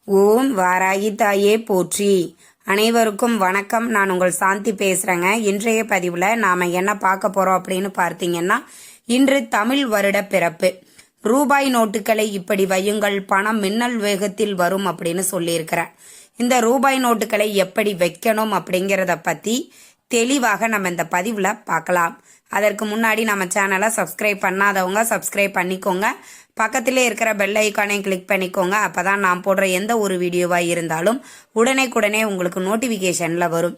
ஓம் வாராகி தாயே போற்றி. அனைவருக்கும் வணக்கம். நான் உங்கள் சாந்தி பேசுறேங்க. இன்றைய பதிவுல நாம என்ன பார்க்க போறோம் அப்படின்னு பார்த்தீங்கன்னா, இன்று தமிழ் வருட பிறப்பு. ரூபாய் நோட்டுகளை இப்படி வையுங்கள், பணம் மின்னல் வேகத்தில் வரும் அப்படின்னு சொல்லியிருக்கிறேன். இந்த ரூபாய் நோட்டுகளை எப்படி வைக்கணும் அப்படிங்கிறத பத்தி தெளிவாக நம்ம இந்த பதிவுல பார்க்கலாம். அதற்கு முன்னாடி நம்ம சேனலை சப்ஸ்கிரைப் பண்ணாதவங்க சப்ஸ்கிரைப் பண்ணிக்கோங்க. பக்கத்திலே இருக்கிற பெல் ஐக்கானை கிளிக் பண்ணிக்கோங்க. அப்பதான் நான் போடுற எந்த ஒரு வீடியோவாக இருந்தாலும் உடனே உங்களுக்கு நோட்டிஃபிகேஷன்ல வரும்.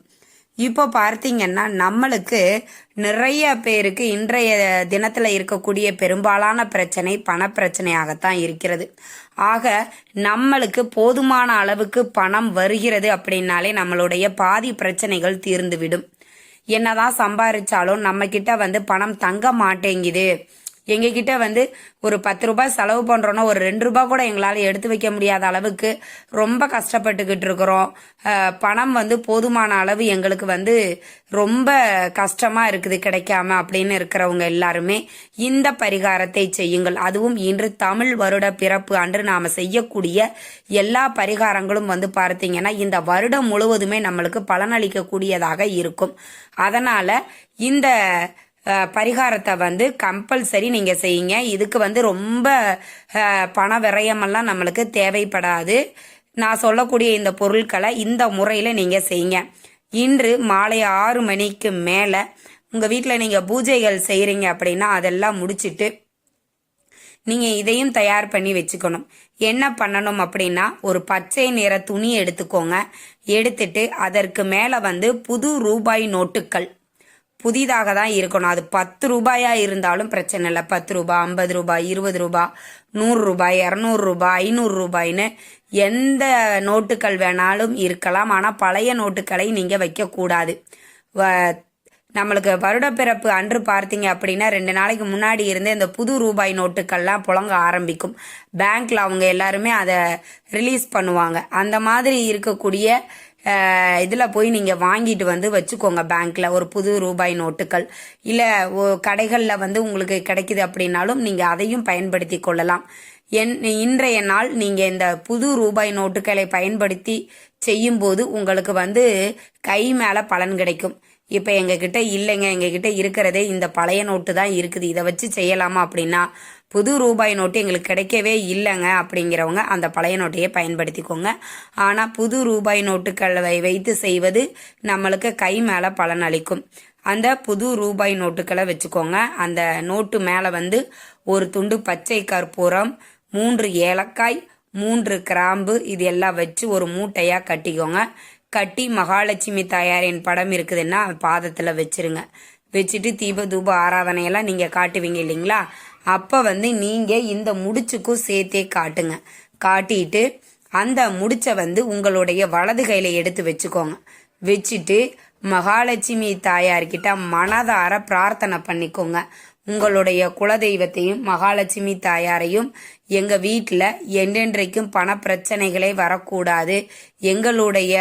இப்போ பார்த்தீங்கன்னா, நம்மளுக்கு நிறைய பேருக்கு இன்றைய தினத்தில் இருக்கக்கூடிய பெரும்பாலான பிரச்சனை பணப்பிரச்சனையாகத்தான் இருக்கிறது. ஆக நம்மளுக்கு போதுமான அளவுக்கு பணம் வருகிறது அப்படின்னாலே நம்மளுடைய பாதி பிரச்சனைகள் தீர்ந்துவிடும். என்னதான் சம்பாதிச்சாலும் நம்ம கிட்ட பணம் தங்க மாட்டேங்குது, எங்ககிட்ட ஒரு 10 ரூபாய் செலவு பண்றோம்னா ஒரு 2 ரூபாய் கூட எங்களால எடுத்து வைக்க முடியாத அளவுக்கு ரொம்ப கஷ்டப்பட்டுக்கிட்டு இருக்கிறோம். பணம் போதுமான அளவு எங்களுக்கு ரொம்ப கஷ்டமா இருக்குது கிடைக்காம அப்படின்னு இருக்கிறவங்க எல்லாருமே இந்த பரிகாரத்தை செய்யுங்கள். அதுவும் இன்று தமிழ் வருட பிறப்பு அன்று நாம செய்யக்கூடிய எல்லா பரிகாரங்களும் பார்த்தீங்கன்னா இந்த வருடம் முழுவதுமே நம்மளுக்கு பலனளிக்க கூடியதாக இருக்கும். அதனால இந்த பரிகாரத்தை கம்பல்சரி நீங்க செய்யுங்க. இதுக்கு ரொம்ப பண விரயமெல்லாம் நம்மளுக்கு தேவைப்படாது. நான் சொல்லக்கூடிய இந்த பொருட்களை இந்த முறையில நீங்க செய்யுங்க. இன்று மாலை 6 மணிக்கு மேல உங்க வீட்டுல நீங்க பூஜைகள் செய்யறீங்க அப்படின்னா அதெல்லாம் முடிச்சிட்டு நீங்க இதையும் தயார் பண்ணி வச்சுக்கணும். என்ன பண்ணணும் அப்படின்னா, ஒரு பச்சை நிற துணி எடுத்துக்கோங்க. எடுத்துட்டு அதற்கு மேல புது ரூபாய் நோட்டுகள் புதிதாக தான் இருக்கணும். அது 10 ரூபாயா இருந்தாலும் பிரச்சனை இல்லை. 10 ரூபாய், 50 ரூபாய், 20 ரூபாய், 100 ரூபாய், 200 ரூபாய், 500 ரூபாய்னு எந்த நோட்டுகள் வேணாலும் இருக்கலாம். ஆனா பழைய நோட்டுகளை நீங்க வைக்க கூடாது. நம்மளுக்கு வருடப்பிறப்பு அன்று பார்த்தீங்க அப்படின்னா 2 நாளைக்கு முன்னாடி இருந்தே இந்த புது ரூபாய் நோட்டுகள்லாம் புழங்க ஆரம்பிக்கும். பேங்க்ல அவங்க எல்லாருமே அதை ரிலீஸ் பண்ணுவாங்க. அந்த மாதிரி இருக்கக்கூடிய இதுல போய் நீங்க வாங்கிட்டு வச்சுக்கோங்க. பேங்க்ல ஒரு புது ரூபாய் நோட்டுகள் இல்ல கடைகள்ல உங்களுக்கு கிடைக்குது அப்படின்னாலும் நீங்க அதையும் பயன்படுத்தி கொள்ளலாம். இன்றைய நாள் நீங்க இந்த புது ரூபாய் நோட்டுகளை பயன்படுத்தி செய்யும் போது உங்களுக்கு கை மேல பலன் கிடைக்கும். இப்ப எங்க கிட்ட இல்லைங்க, எங்க கிட்ட இருக்கிறதே இந்த பழைய நோட்டு தான் இருக்குது, இதை வச்சு செய்யலாமா அப்படின்னா, புது ரூபாய் நோட்டு எங்களுக்கு கிடைக்கவே இல்லைங்க அப்படிங்கிறவங்க அந்த பழைய நோட்டையே பயன்படுத்திக்கோங்க. ஆனா புது ரூபாய் நோட்டுகளை வைத்து செய்வது நம்மளுக்கு கை மேல பலன் அளிக்கும். அந்த புது ரூபாய் நோட்டுகளை வச்சுக்கோங்க. அந்த நோட்டு மேல ஒரு துண்டு பச்சை கற்பூரம், 3 ஏலக்காய், 3 கிராம்பு இது எல்லாம் வச்சு ஒரு மூட்டையா கட்டிக்கோங்க. கட்டி மகாலட்சுமி தாயாரின் படம் இருக்குதுன்னா பாதத்துல வச்சிருங்க. வச்சுட்டு தீப தூப ஆராதனையெல்லாம் நீங்க காட்டுவீங்க இல்லைங்களா, அப்ப நீங்க இந்த முடிச்சுக்கும் சேர்த்தே காட்டுங்க. காட்டிட்டு அந்த முடிச்ச உங்களுடைய வலது கையில எடுத்து வச்சுக்கோங்க. வச்சுட்டு மகாலட்சுமி தாயார்கிட்ட மனதார பிரார்த்தனை பண்ணிக்கோங்க. உங்களுடைய குலதெய்வத்தையும் மகாலட்சுமி தாயாரையும், எங்க வீட்டுல என்றென்றைக்கும் பண பிரச்சனைகளே வரக்கூடாது, எங்களுடைய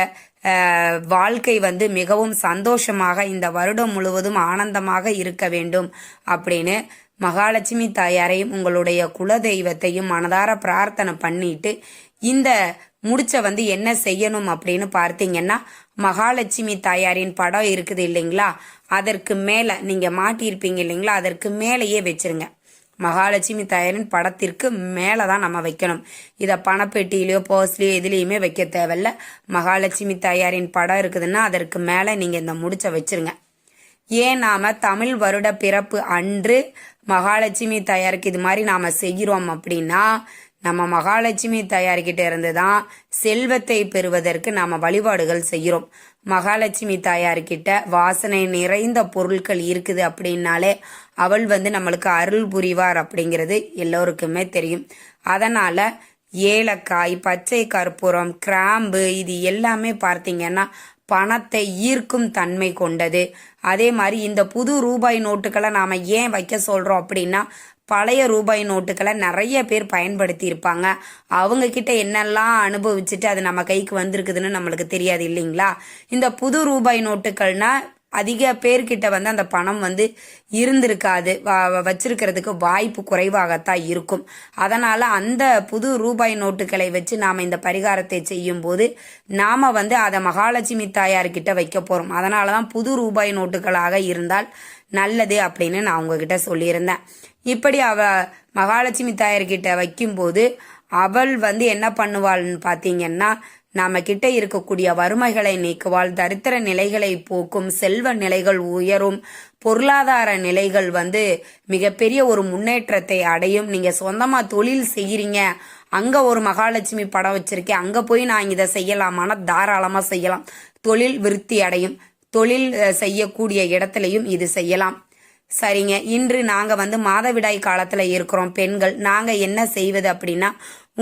வாழ்க்கை மிகவும் சந்தோஷமாக இந்த வருடம் முழுவதும் ஆனந்தமாக இருக்க வேண்டும் அப்படின்னு மகாலட்சுமி தாயாரையும் உங்களுடைய குலதெய்வத்தையும் மனதார பிரார்த்தனை பண்ணிட்டு இந்த முடிச்ச என்ன செய்யணும் அப்படின்னு பார்த்தீங்கன்னா, மகாலட்சுமி தாயாரின் படம் இருக்குது இல்லைங்களா, அதற்கு மேல நீங்க மாட்டியிருப்பீங்க இல்லைங்களா, அதற்கு மேலேயே வச்சிருங்க. மகாலட்சுமி தாயாரின் படத்திற்கு மேலதான் நம்ம வைக்கணும். இத பணப்பெட்டியிலயோ பர்ஸ்லயோ எதுலயுமே வைக்க தேவையில்ல. மகாலட்சுமி தாயாரின் படம் இருக்குதுன்னா அதற்கு மேல நீங்க இந்த முடிச்ச வச்சிருங்க. ஏன் நாம தமிழ் வருட பிறப்பு அன்று மகாலட்சுமி தாயாருக்கு இது மாதிரி நாம செய்கிறோம் அப்படின்னா, நம்ம மகாலட்சுமி தாயார்கிட்ட இருந்துதான் செல்வத்தை பெறுவதற்கு நாம வழிபாடுகள் செய்கிறோம். மகாலட்சுமி தாயார்கிட்ட வாசனை நிறைந்த பொருட்கள் இருக்குது அப்படின்னாலே அவள் நம்மளுக்கு அருள் புரிவார் அப்படிங்கிறது எல்லோருக்குமே தெரியும். அதனால ஏலக்காய், பச்சை கற்பூரம், கிராம்பு இது எல்லாமே பார்த்தீங்கன்னா பணத்தை ஈர்க்கும் தன்மை கொண்டது. அதே மாதிரி இந்த புது ரூபாய் நோட்டுகளை நாம ஏன் வைக்க சொல்றோம் அப்படின்னா, பழைய ரூபாய் நோட்டுகளை நிறைய பேர் பயன்படுத்தி இருப்பாங்க. அவங்க கிட்ட என்னெல்லாம் அனுபவிச்சுட்டு அது நம்ம கைக்கு வந்திருக்குதுன்னு நம்மளுக்கு தெரியாது இல்லைங்களா. இந்த புது ரூபாய் நோட்டுகள்னா அதிக பேர்கிட்ட வந்து அந்த பணம் வந்து இருந்திருக்காது, வச்சிருக்கிறதுக்கு வாய்ப்பு குறைவாகத்தான் இருக்கும். அதனால அந்த புது ரூபாய் நோட்டுகளை வச்சு நாம இந்த பரிகாரத்தை செய்யும் போது நாம வந்து அதை மகாலட்சுமி தாயார்கிட்ட வைக்க போறோம். அதனாலதான் புது ரூபாய் நோட்டுகளாக இருந்தால் நல்லது அப்படின்னு நான் உங்ககிட்ட சொல்லியிருந்தேன். இப்படி மகாலட்சுமி தாயார்கிட்ட வைக்கும்போது அவள் வந்து என்ன பண்ணுவாள்னு பாத்தீங்கன்னா, நாம கிட்ட இருக்கக்கூடிய வறுமைகளை நீக்குவாள், தரித்திர நிலைகளை போக்கும், செல்வ நிலைகள் உயரும், பொருளாதார நிலைகள் வந்து மிகப்பெரிய ஒரு முன்னேற்றத்தை அடையும். நீங்க சொந்தமா தொழில் செய்யறீங்க, அங்க ஒரு மகாலட்சுமி படம் வச்சிருக்கேன், அங்க போய் நான் இதை செய்யலாமான்னா தாராளமா செய்யலாம். தொழில் விருத்தி அடையும். தொழில் செய்யக்கூடிய இடத்துலையும் இது செய்யலாம். சரிங்க, இன்று நாங்க வந்து மாதவிடாய் காலத்துல இருக்கிறோம் பெண்கள். நாங்க என்ன செய்வது அப்படின்னா,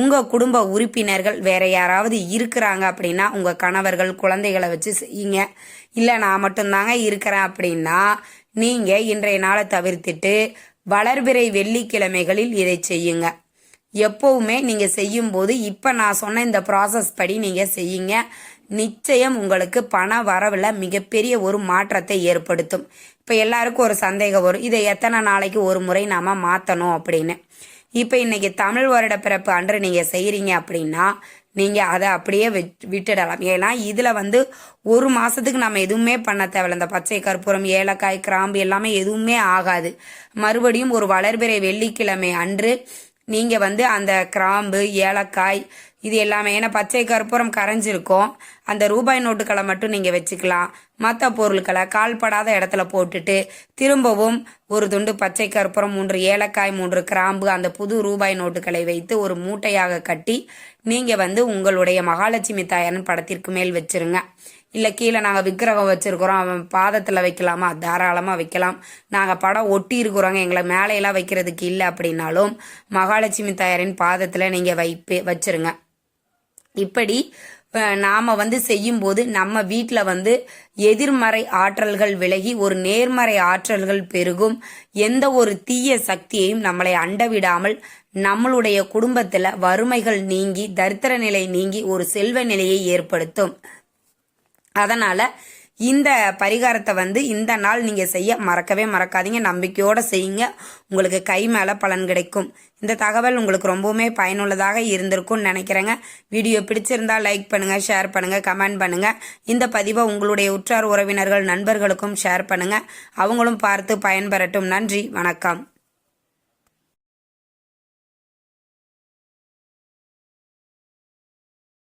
உங்க குடும்ப உறுப்பினர்கள் வேற யாராவது இருக்கிறாங்க அப்படின்னா உங்க கணவர்கள் குழந்தைகளை வச்சு செய்யுங்க. இல்ல நான் மட்டும்தாங்க இருக்கிறேன் அப்படின்னா நீங்க இன்றைய நாளை தவிர்த்துட்டு வளர்பிறை வெள்ளிக்கிழமைகளில் இதை செய்யுங்க. எப்பவுமே நீங்க செய்யும் போது இப்ப நான் சொன்ன இந்த ப்ராசஸ் படி நீங்க செய்யுங்க. நிச்சயம் உங்களுக்கு பண வரவுல மிகப்பெரிய ஒரு மாற்றத்தை ஏற்படுத்தும். இப்ப எல்லாருக்கும் ஒரு சந்தேகம் வரும், இதை எத்தனை நாளைக்கு ஒரு முறை நாம மாத்தணும் அப்படின்னு. இப்ப இன்னைக்கு தமிழ் வருட பிறப்பு அன்று நீங்க செய்யறீங்க அப்படின்னா நீங்க அதை அப்படியே விட்டுடலாம். ஏன்னா இதுல வந்து ஒரு மாசத்துக்கு நம்ம எதுவுமே பண்ண தேவையில்ல. இந்த பச்சை கற்பூரம், ஏலக்காய், கிராம்பு எல்லாமே எதுவுமே ஆகாது. மறுபடியும் ஒரு வளர்பிறை வெள்ளிக்கிழமை அன்று நீங்க வந்து அந்த கிராம்பு, ஏலக்காய் இது எல்லாமே, ஏன்னா பச்சை கற்பூரம் கரைஞ்சிருக்கும், அந்த ரூபாய் நோட்டுகளை மட்டும் நீங்க வச்சுக்கலாம். மற்ற பொருட்களை கால்படாத இடத்துல போட்டுட்டு திரும்பவும் ஒரு துண்டு பச்சை கற்பூரம், 3 ஏலக்காய், 3 கிராம்பு, அந்த புது ரூபாய் நோட்டுகளை வைத்து ஒரு மூட்டையாக கட்டி நீங்க வந்து உங்களுடைய மகாலட்சுமி தாயாரின் படத்திற்கு மேல் வச்சிருங்க. இல்ல கீழே நாங்க விக்கிரகம் வச்சிருக்கிறோம், அவன் பாதத்துல வைக்கலாமா? தாராளமா வைக்கலாம். நாங்க படம் ஒட்டி இருக்கிறோங்க, எங்களை மேலையெல்லாம் வைக்கிறதுக்கு இல்லை அப்படின்னாலும் மகாலட்சுமி தாயாரின் பாதத்துல நீங்க வச்சிருங்க. இப்படி நாம வந்து செய்யும் போது நம்ம வீட்டுல வந்து எதிர்மறை ஆற்றல்கள் விலகி ஒரு நேர்மறை ஆற்றல்கள் பெருகும். எந்த ஒரு தீய சக்தியையும் நம்மளை அண்டவிடாமல் நம்மளுடைய குடும்பத்துல வறுமைகள் நீங்கி, தரித்திர நிலை நீங்கி ஒரு செல்வ நிலையை ஏற்படுத்தும். அதனால இந்த பரிகாரத்தை வந்து இந்த நாள் நீங்க செய்ய மறக்கவே மறக்காதீங்க. நம்பிக்கையோட செய்யுங்க, உங்களுக்கு கை மேல பலன் கிடைக்கும். இந்த தகவல் உங்களுக்கு ரொம்பவுமே பயனுள்ளதாக இருந்திருக்கும்னு நினைக்கிறேங்க. வீடியோ பிடிச்சிருந்தா லைக் பண்ணுங்க, ஷேர் பண்ணுங்க, கமெண்ட் பண்ணுங்க. இந்த பதிவை உங்களுடைய உற்றார் உறவினர்கள் நண்பர்களுக்கும் ஷேர் பண்ணுங்க, அவங்களும் பார்த்து பயன்பெறட்டும். நன்றி, வணக்கம்.